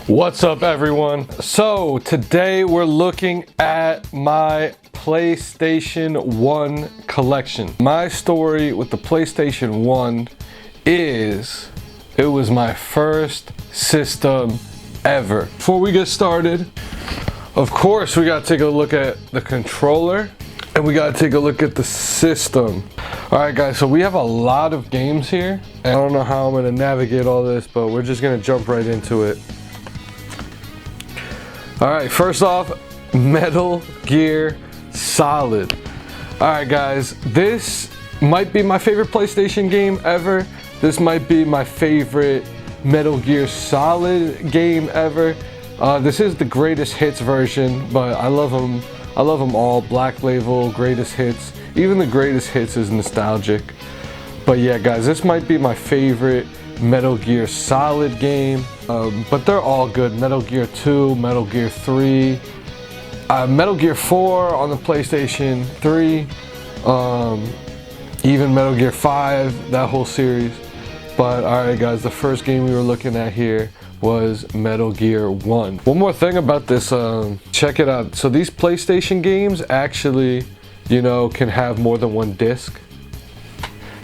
What's up, everyone? So today we're looking at my PlayStation 1 collection. My story with the PlayStation 1 is it was my first system ever. Before we get started, of course we gotta take a look at the controller and we gotta take a look at the system. Alright guys, so we have a lot of games here and I don't know how I'm gonna navigate all this, but we're just gonna jump right into it. Alright, first off, Metal Gear Solid. Alright guys, this might be my favorite PlayStation game ever. This might be my favorite Metal Gear Solid game ever. This is the greatest hits version, but I love them all. Black Label, greatest hits. Even the greatest hits is nostalgic. But yeah guys, this might be my favorite Metal Gear Solid game. But they're all good. Metal Gear 2, Metal Gear 3, Metal Gear 4 on the PlayStation 3, even Metal Gear 5, that whole series. But alright guys, the first game we were looking at here was Metal Gear 1. One more thing about this, check it out. So these PlayStation games actually, you know, can have more than one disc.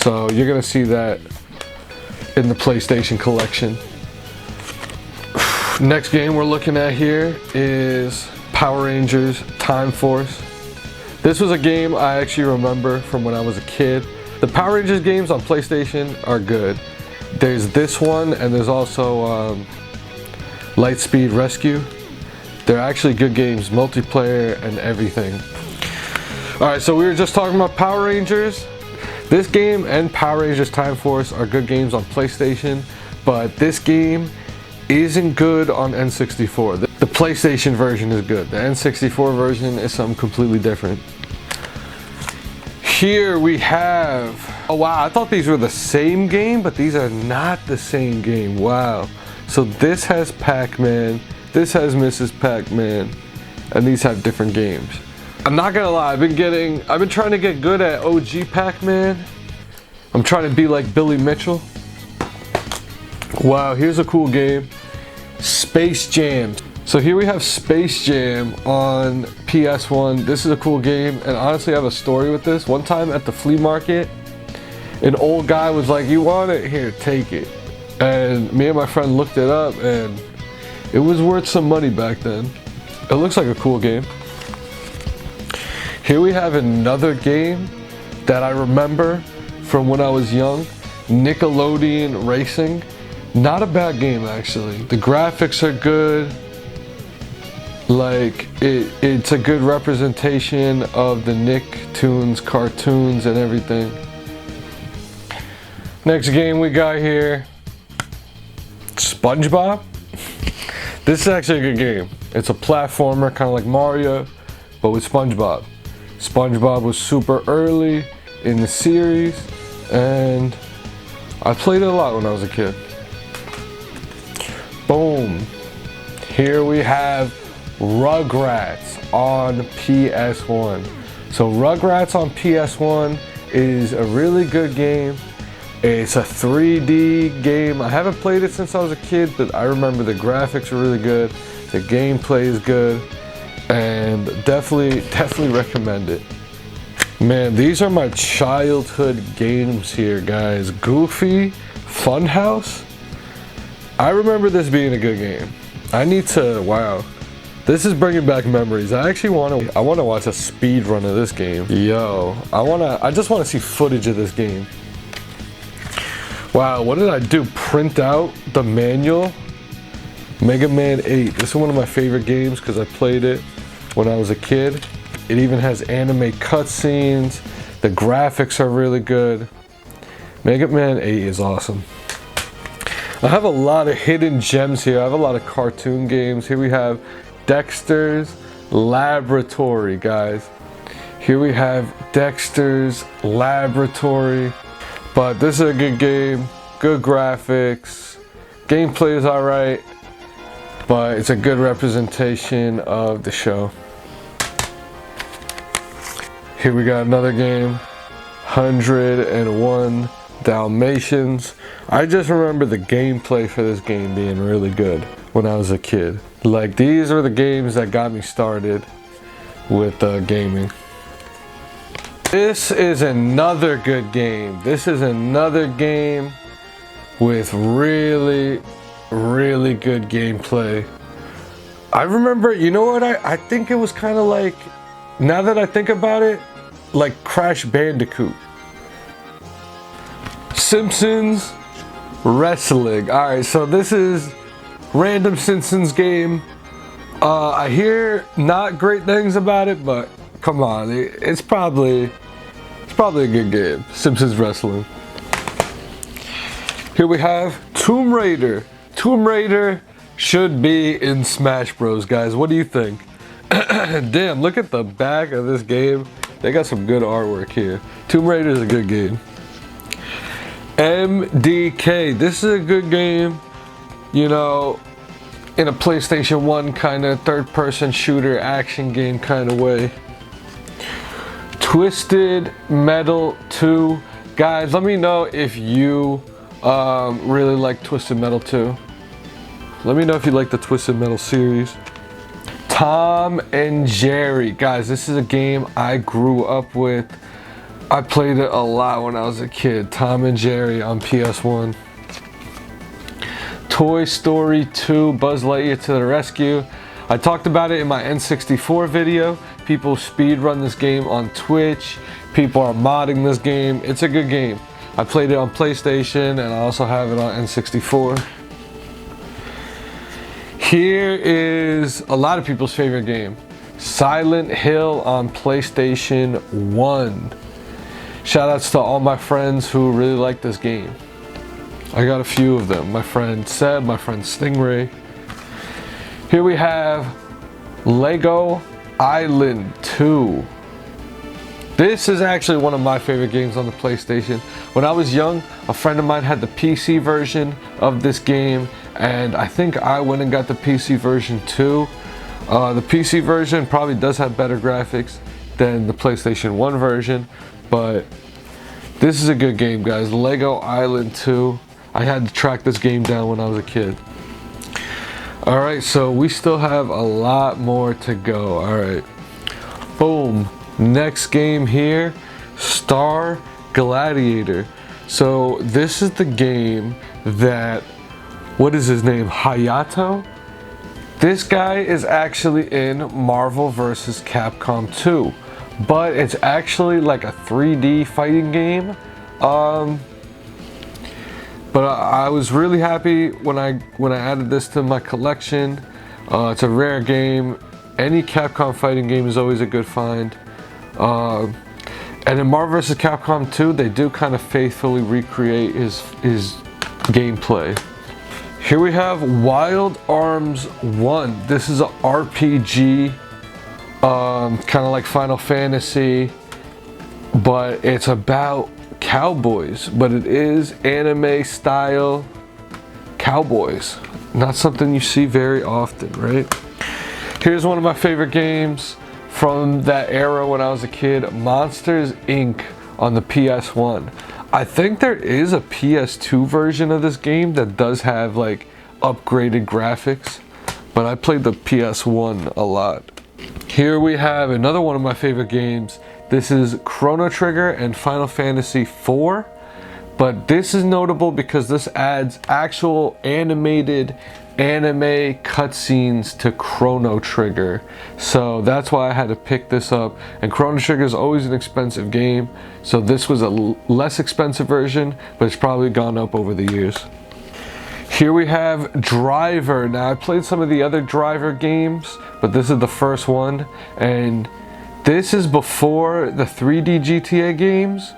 So you're gonna see that in the PlayStation collection. Next game we're looking at here is Power Rangers Time Force. This was a game I actually remember from when I was a kid. The Power Rangers games on PlayStation are good. There's this one and there's also Lightspeed Rescue. They're actually good games, multiplayer and everything. Alright, so we were just talking about Power Rangers. This game and Power Rangers Time Force are good games on PlayStation, but this game isn't good on N64. The PlayStation version is good. The N64 version is something completely different. Here we have, oh wow, I thought these were the same game, but these are not the same game. Wow. So this has Pac-Man, this has Mrs. Pac-Man, and these have different games. I'm not gonna lie, I've been trying to get good at OG Pac-Man. I'm trying to be like Billy Mitchell. Wow, here's a cool game. Space Jam. So here we have Space Jam on PS1. This is a cool game, and honestly I have a story with this. One time at the flea market, an old guy was like, "You want it? Here, take it." And me and my friend looked it up and it was worth some money back then. It looks like a cool game. Here we have another game that I remember from when I was young, Nickelodeon Racing. Not a bad game actually. The graphics are good. Like it's a good representation of the Nicktoons cartoons and everything. Next game we got here, SpongeBob. This is actually a good game. It's a platformer, kind of like Mario, but with SpongeBob. SpongeBob was super early in the series, and I played it a lot when I was a kid. Boom. Here we have Rugrats on PS1. So Rugrats on PS1 is a really good game. It's a 3D game. I haven't played it since I was a kid, but I remember the graphics are really good. The gameplay is good. And definitely recommend it. Man, these are my childhood games here, guys. Goofy, Funhouse. I remember this being a good game. I need to, wow. This is bringing back memories. I want to watch a speed run of this game. Yo, I just want to see footage of this game. Wow, what did I do? Print out the manual? Mega Man 8. This is one of my favorite games because I played it when I was a kid. It even has anime cutscenes. The graphics are really good. Mega Man 8 is awesome. I have a lot of hidden gems here. I have a lot of cartoon games. Here we have Dexter's Laboratory, guys. Here we have Dexter's Laboratory. But this is a good game. Good graphics. Gameplay is alright. But it's a good representation of the show. Here we got another game, 101 Dalmatians. I just remember the gameplay for this game being really good. when I was a kid. Like, these are the games that got me started with gaming. This is another good game. This is another game with really, really good gameplay. I remember, you know what, I think it was kind of like, now that I think about it, like Crash Bandicoot. Simpsons Wrestling. Alright, so this is random Simpsons game. I hear not great things about it, but come on, it's probably a good game. Simpsons Wrestling. Here we have Tomb Raider. Tomb Raider should be in Smash Bros, guys. What do you think? Damn, look at the back of this game. They got some good artwork here. Tomb Raider is a good game. MDK. This is a good game, you know, in a PlayStation 1 kind of third-person shooter action game kind of way. Twisted Metal 2. Guys, let me know if you really like Twisted Metal 2. Let me know if you like the Twisted Metal series. Tom and Jerry. Guys, this is a game I grew up with. I played it a lot when I was a kid. Tom and Jerry on PS1. Toy Story 2, Buzz Lightyear to the Rescue. I talked about it in my N64 video. People speedrun this game on Twitch. People are modding this game. It's a good game. I played it on PlayStation and I also have it on N64. Here is a lot of people's favorite game. Silent Hill on PlayStation 1. Shoutouts to all my friends who really like this game. I got a few of them. My friend Seb, my friend Stingray. Here we have Lego Island 2. This is actually one of my favorite games on the PlayStation. When I was young, a friend of mine had the PC version of this game, and I think I went and got the PC version too. The PC version probably does have better graphics than the PlayStation 1 version, but this is a good game, guys. Lego Island 2. I had to track this game down when I was a kid. Alright, so we still have a lot more to go. Alright. Boom. Next game here, Star Gladiator. So this is the game that, what is his name? Hayato? This guy is actually in Marvel vs. Capcom 2. But it's actually like a 3D fighting game. But I was really happy when I added this to my collection. It's a rare game. Any Capcom fighting game is always a good find. And in Marvel vs. Capcom 2, they do kind of faithfully recreate his gameplay. Here we have Wild Arms 1. This is an RPG. Kind of like Final Fantasy, but it's about cowboys, but it is anime style cowboys. Not something you see very often, right? Here's one of my favorite games from that era when I was a kid, Monsters Inc. on the PS1. I think there is a PS2 version of this game that does have like upgraded graphics, but I played the PS1 a lot. Here we have another one of my favorite games. This is Chrono Trigger and Final Fantasy IV. But this is notable because this adds actual animated anime cutscenes to Chrono Trigger. So that's why I had to pick this up. And Chrono Trigger is always an expensive game. So this was a less expensive version, but it's probably gone up over the years. Here we have Driver. Now I played some of the other Driver games, but this is the first one. And this is before the 3D GTA games.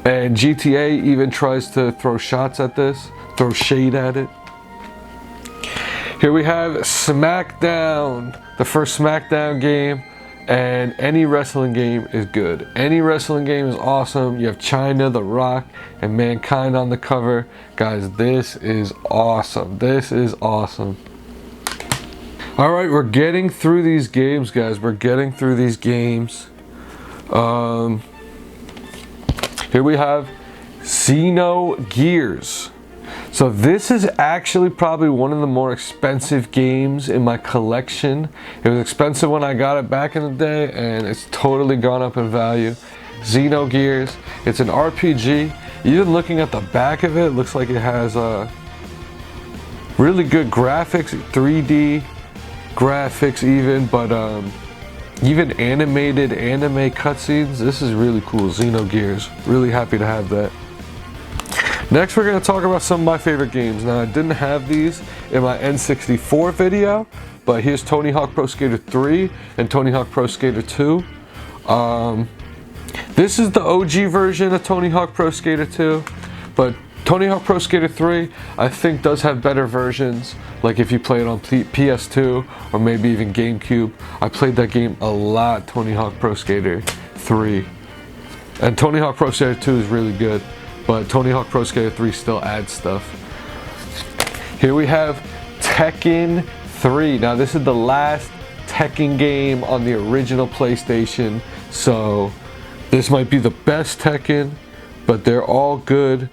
And GTA even tries to throw shots at this, throw shade at it. Here we have SmackDown, the first SmackDown game, and any wrestling game is good. Any wrestling game is awesome. You have China, The Rock, and Mankind on the cover. Guys, this is awesome. This is awesome. All right, we're getting through these games, guys. We're getting through these games. Here we have Xenogears. So this is actually probably one of the more expensive games in my collection. It was expensive when I got it back in the day, and it's totally gone up in value. Xenogears. It's an RPG. Even looking at the back of it, it looks like it has really good graphics, 3D graphics even, but even animated anime cutscenes. This is really cool. Xenogears. Really happy to have that. Next, we're going to talk about some of my favorite games. Now, I didn't have these in my N64 video, but here's Tony Hawk Pro Skater 3 and Tony Hawk Pro Skater 2. This is the OG version of Tony Hawk Pro Skater 2, but Tony Hawk Pro Skater 3, I think, does have better versions. Like if you play it on PS2 or maybe even GameCube. I played that game a lot, Tony Hawk Pro Skater 3. And Tony Hawk Pro Skater 2 is really good, but Tony Hawk Pro Skater 3 still adds stuff. Here we have Tekken 3. Now this is the last Tekken game on the original PlayStation, so this might be the best Tekken, but they're all good.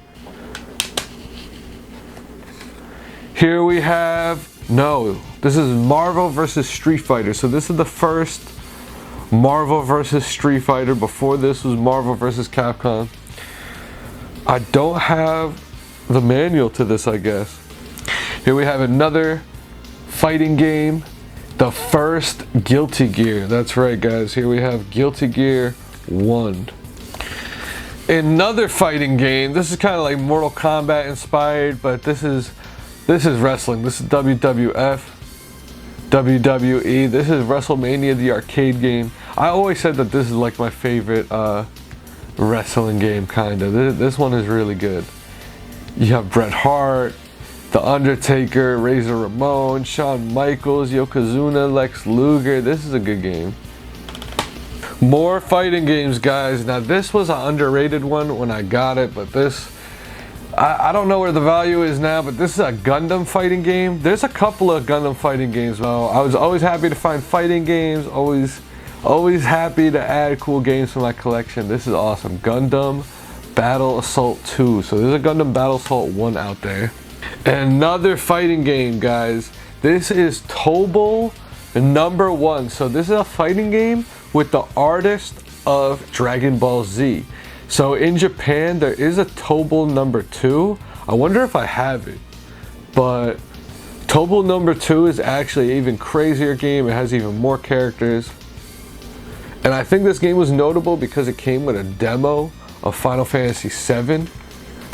Here we have, this is Marvel vs. Street Fighter. So this is the first Marvel vs. Street Fighter. Before this was Marvel vs. Capcom. I don't have the manual to this, I guess. Here we have another fighting game, the first Guilty Gear. That's right, guys. Here we have Guilty Gear 1. Another fighting game. This is kind of like Mortal Kombat inspired, but this is wrestling. This is WWF, WWE. This is WrestleMania, the arcade game. I always said that this is like my favorite wrestling game, kind of. This one is really good. You have Bret Hart, The Undertaker, Razor Ramon, Shawn Michaels, Yokozuna, Lex Luger. This is a good game. More fighting games, guys. Now this was an underrated one when I got it, but this, I don't know where the value is now, but this is a Gundam fighting game. There's a couple of Gundam fighting games. Well, I was always happy to find fighting games, always happy to add cool games to my collection. This is awesome. Gundam Battle Assault 2. So there's a Gundam Battle Assault 1 out there. Another fighting game, guys. This is Tobal #1. So this is a fighting game with the artist of Dragon Ball Z. So in Japan, there is a Tobal #2. I wonder if I have it. But Tobal #2 is actually an even crazier game. It has even more characters. And I think this game was notable because it came with a demo of Final Fantasy VII.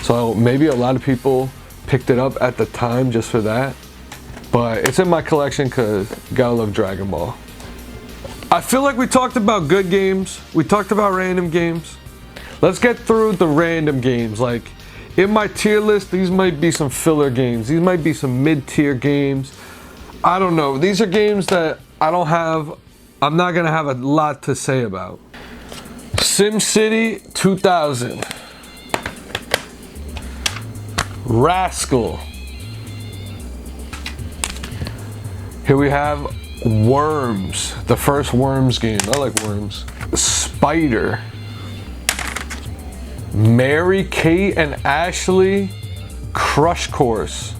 So maybe a lot of people picked it up at the time just for that. But it's in my collection because you gotta love Dragon Ball. I feel like we talked about good games. We talked about random games. Let's get through the random games. Like in my tier list, these might be some filler games. These might be some mid-tier games. I don't know. These are games that I'm not gonna have a lot to say about. SimCity 2000. Rascal. Here we have Worms, the first Worms game. I like Worms. Spider. Mary Kate and Ashley Crush Course.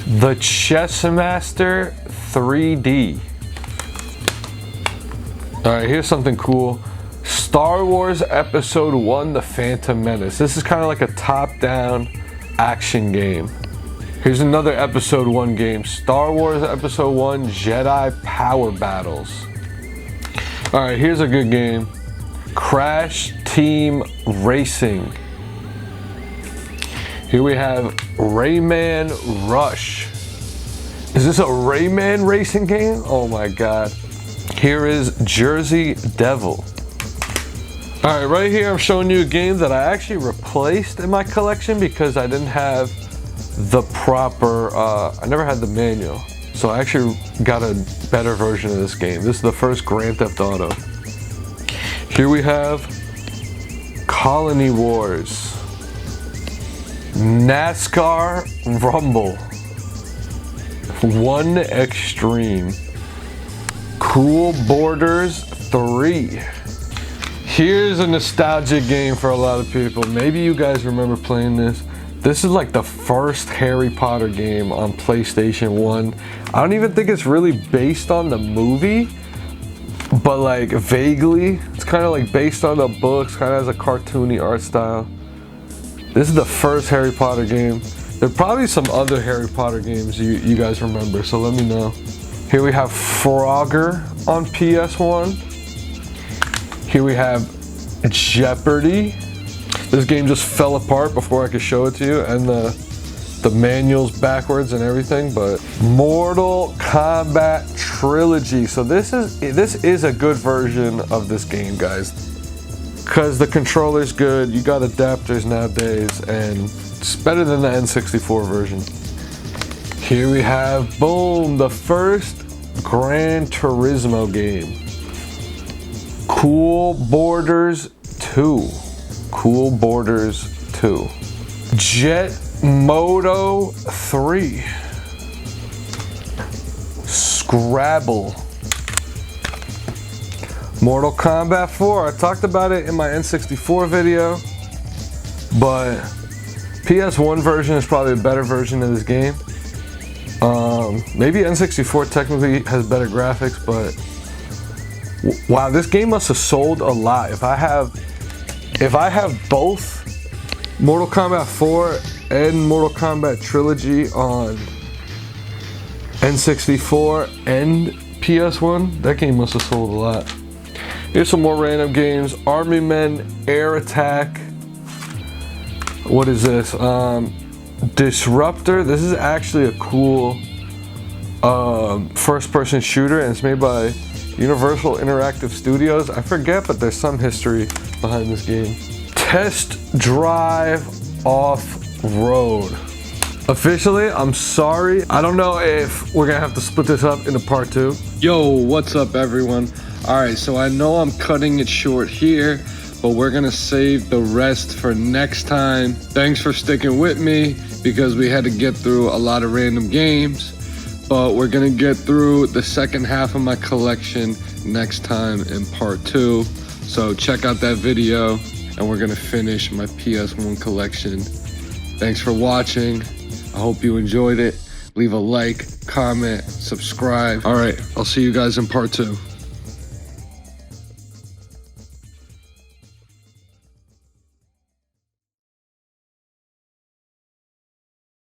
The Chess Master 3D. Alright, here's something cool. Star Wars Episode 1, The Phantom Menace. This is kind of like a top-down action game. Here's another Episode 1 game. Star Wars Episode 1, Jedi Power Battles. Alright, here's a good game. Crash Team Racing. Here we have Rayman Rush. Is this a Rayman racing game? Oh my god. Here is Jersey Devil. Alright, right here I'm showing you a game that I actually replaced in my collection because I didn't have the proper, I never had the manual. So I actually got a better version of this game. This is the first Grand Theft Auto. Here we have Colony Wars. NASCAR Rumble. One Extreme. Cool Borders 3. Here's a nostalgic game for a lot of people. Maybe you guys remember playing this. This is like the first Harry Potter game on PlayStation 1. I don't even think it's really based on the movie, but like vaguely. It's kind of like based on the books, kind of has a cartoony art style. This is the first Harry Potter game. There are probably some other Harry Potter games you guys remember, so let me know. Here we have Frogger on PS1. Here we have Jeopardy. This game just fell apart before I could show it to you, and the manual's backwards and everything. But Mortal Kombat Trilogy. So this is a good version of this game, guys, because the controller's good. You got adapters nowadays, and it's better than the N64 version. Here we have, boom, the first Gran Turismo game. Cool Borders 2. Cool Borders 2. Jet Moto 3. Scrabble. Mortal Kombat 4. I talked about it in my N64 video, but PS1 version is probably a better version of this game. Maybe N64 technically has better graphics, but wow, this game must have sold a lot. If I have both Mortal Kombat 4 and Mortal Kombat Trilogy on N64 and PS1, that game must have sold a lot. Here's some more random games. Army Men Air Attack. What is this? Disruptor. This is actually a cool first-person shooter, and it's made by Universal Interactive Studios. I forget, but there's some history behind this game. Test Drive Off-Road. Officially, I'm sorry. I don't know if we're gonna have to split this up into part 2. Yo, what's up, everyone? All right, so I know I'm cutting it short here, but we're gonna save the rest for next time. Thanks for sticking with me, because we had to get through a lot of random games, but we're gonna get through the second half of my collection next time in part 2. So check out that video, and we're gonna finish my PS1 collection. Thanks for watching. I hope you enjoyed it. Leave a like, comment, subscribe. All right, I'll see you guys in part 2.